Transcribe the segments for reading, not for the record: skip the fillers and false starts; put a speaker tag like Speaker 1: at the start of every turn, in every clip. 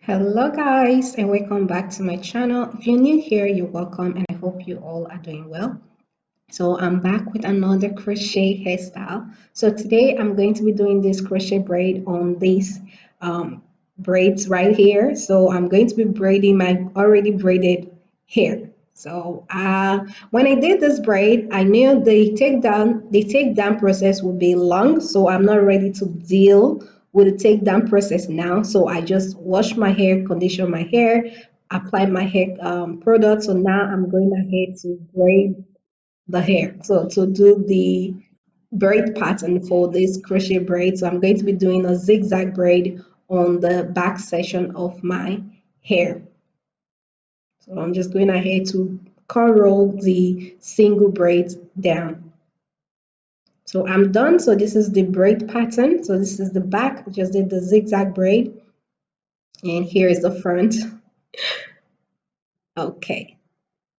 Speaker 1: Hello guys and welcome back to my channel. If you're new here, you're welcome and I hope you all are doing well. So I'm back with another crochet hairstyle. So today I'm going to be doing this crochet braid on these braids right here. So I'm going to be braiding my already braided hair. So when I did this braid, I knew the takedown process would be long, so I'm not ready to deal with the takedown process now. So I just wash my hair, condition my hair, apply my hair product. So now I'm going ahead to braid the hair. So to do the braid pattern for this crochet braid, so I'm going to be doing a zigzag braid on the back section of my hair. So I'm just going ahead to curl the single braids down. So I'm done. So this is the braid pattern. So this is the back. I just did the zigzag braid. And here is the front. Okay.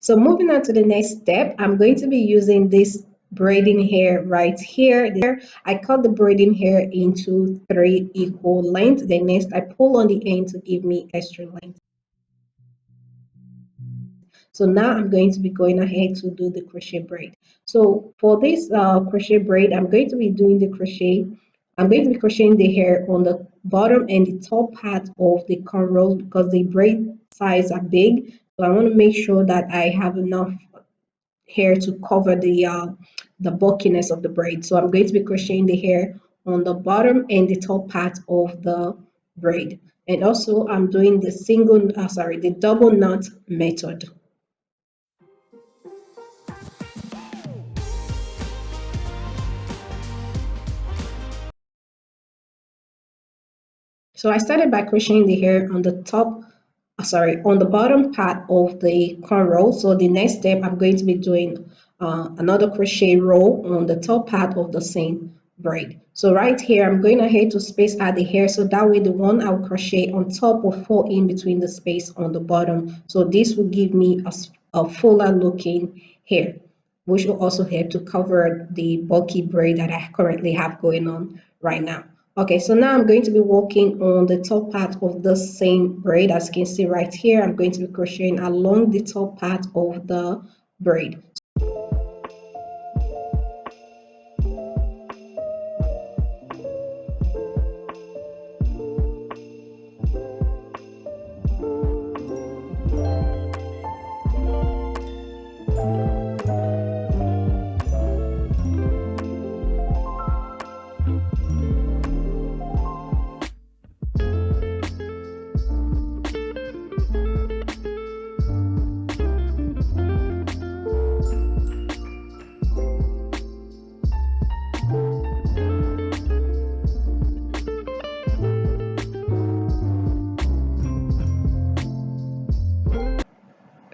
Speaker 1: So moving on to the next step, I'm going to be using this braiding hair right here. I cut the braiding hair into 3 equal lengths. Then next I pull on the end to give me extra length. So now I'm going to be going ahead to do the crochet braid. So for this crochet braid, I'm going to be doing the crochet. I'm going to be crocheting the hair on the bottom and the top part of the cornrows because the braid size are big. So I want to make sure that I have enough hair to cover the bulkiness of the braid. So I'm going to be crocheting the hair on the bottom and the top part of the braid. And also I'm doing the double knot method. So I started by crocheting the hair on on the bottom part of the cornrow. So the next step, I'm going to be doing another crochet row on the top part of the same braid. So right here, I'm going ahead to space out the hair so that way the one I'll crochet on top will fall in between the space on the bottom. So this will give me a fuller looking hair, which will also help to cover the bulky braid that I currently have going on right now. Okay, so now I'm going to be working on the top part of the same braid. As you can see right here, I'm going to be crocheting along the top part of the braid.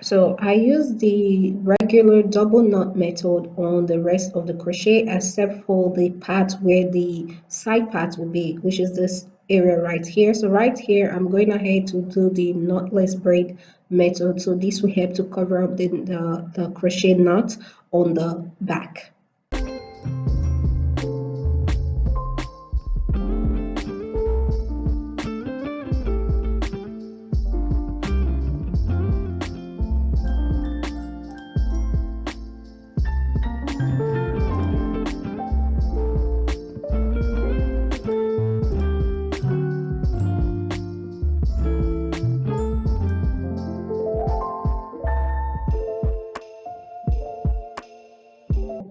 Speaker 1: So I use the regular double knot method on the rest of the crochet except for the part where the side part will be, which is this area right here. So right here, I'm going ahead to do the knotless braid method. So this will help to cover up the crochet knot on the back.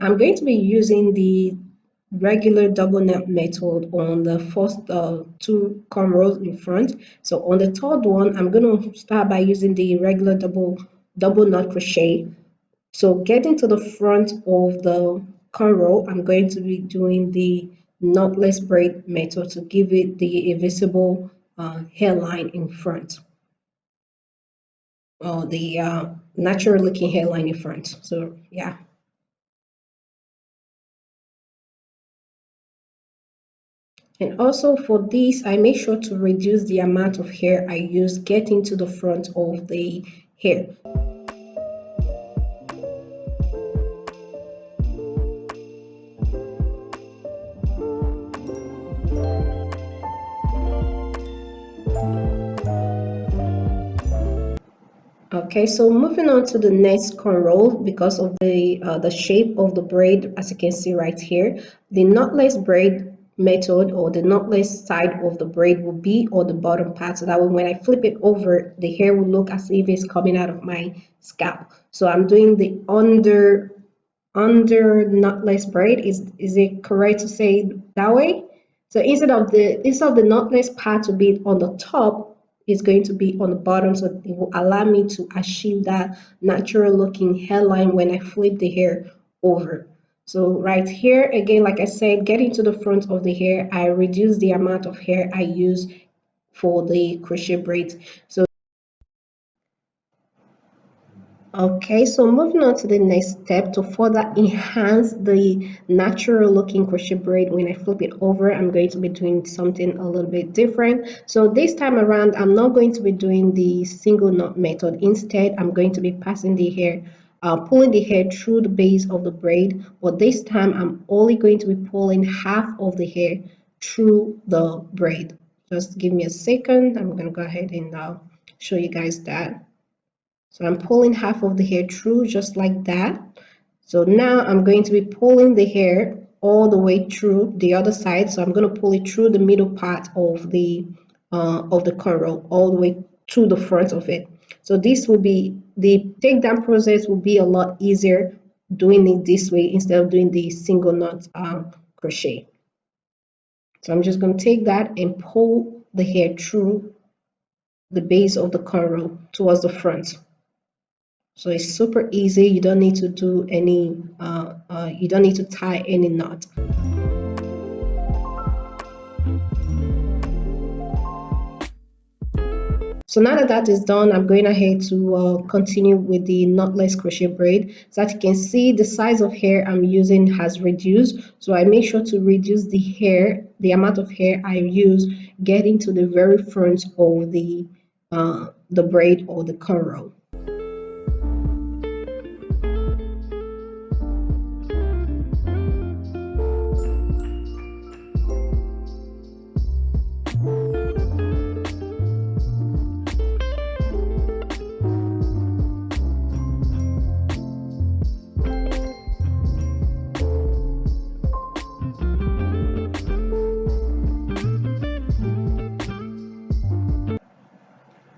Speaker 1: I'm going to be using the regular double knot method on the first two cornrows in front. So on the third one, I'm going to start by using the regular double knot crochet. So getting to the front of the cornrow, I'm going to be doing the knotless braid method to give it the visible hairline in front, or the natural looking hairline in front. So yeah. And also for this, I make sure to reduce the amount of hair I use getting to the front of the hair. Okay, so moving on to the next cornrow, because of the shape of the braid, as you can see right here, the knotless braid method, or the knotless side of the braid, will be on the bottom part, so that way when I flip it over, the hair will look as if it's coming out of my scalp. So I'm doing the under knotless braid. Is it correct to say that way? So instead of the knotless part to be on the top, it's going to be on the bottom, so it will allow me to achieve that natural looking hairline when I flip the hair over. So right here again, like I said, getting to the front of the hair, I reduce the amount of hair I use for the crochet braids. So okay, so moving on to the next step, to further enhance the natural looking crochet braid, when I flip it over, I'm going to be doing something a little bit different. So this time around, I'm not going to be doing the single knot method. Instead, I'm going to be passing the hair, pulling the hair through the base of the braid. But this time, I'm only going to be pulling half of the hair through the braid. Just give me a second. I'm going to go ahead and show you guys that. So I'm pulling half of the hair through just like that. So now I'm going to be pulling the hair all the way through the other side. So I'm going to pull it through the middle part of the cornrow, all the way to the front of it. So this will be, the takedown process will be a lot easier doing it this way instead of doing the single knot crochet. So I'm just going to take that and pull the hair through the base of the cornrow towards the front. So it's super easy. You don't need to do any, you don't need to tie any knot. So now that that is done, I'm going ahead to continue with the knotless crochet braid. So as you can see, the size of hair I'm using has reduced. So I make sure to reduce the hair, the amount of hair I use, getting to the very front of the braid or the cornrow.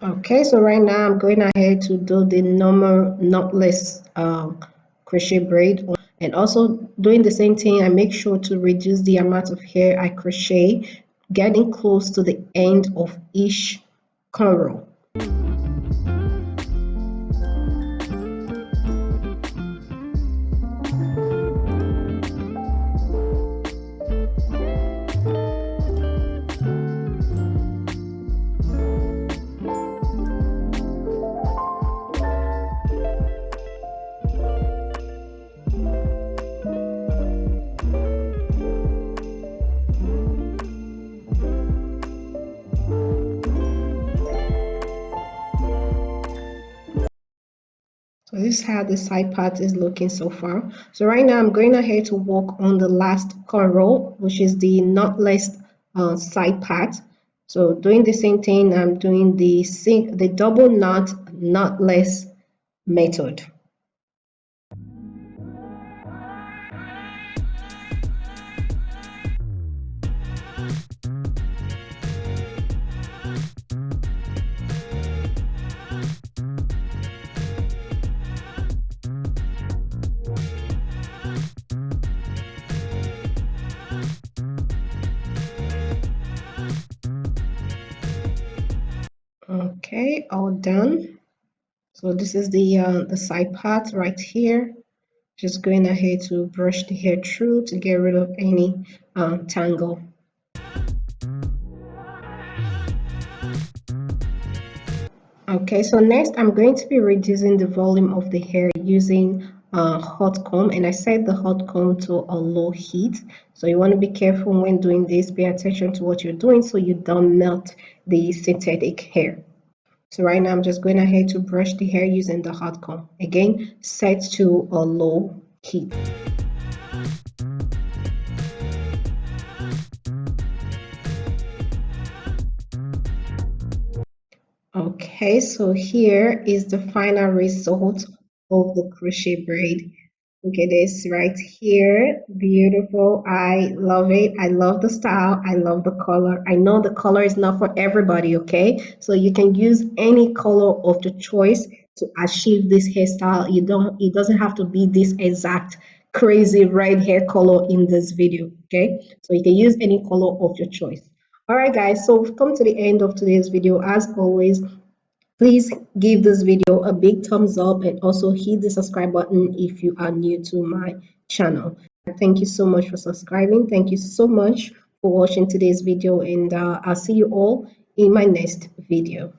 Speaker 1: Okay, so right now I'm going ahead to do the normal knotless crochet braid, and also doing the same thing. I make sure to reduce the amount of hair I crochet, getting close to the end of each cornrow. So this is how the side part is looking so far. So right now I'm going ahead to work on the last cornrow, which is the knotless side part. So doing the same thing, I'm doing the double knot knotless method. Okay, all done. So this is the side part right here. Just going ahead to brush the hair through to get rid of any tangle. Okay, so next I'm going to be reducing the volume of the hair using hot comb, and I set the hot comb to a low heat. So you want to be careful when doing this. Pay attention to what you're doing so you don't melt the synthetic hair. So right now I'm just going ahead to brush the hair using the hot comb. Again, set to a low heat. Okay, so here is the final result of the crochet braid. Look at this right here. Beautiful. I love it. I love the style. I love the color. I know the color is not for everybody, okay? So you can use any color of the choice to achieve this hairstyle. It doesn't have to be this exact crazy red hair color in this video, okay? So you can use any color of your choice. All right, guys, so we've come to the end of today's video. As always, please give this video a big thumbs up and also hit the subscribe button if you are new to my channel. Thank you so much for subscribing. Thank you so much for watching today's video, and I'll see you all in my next video.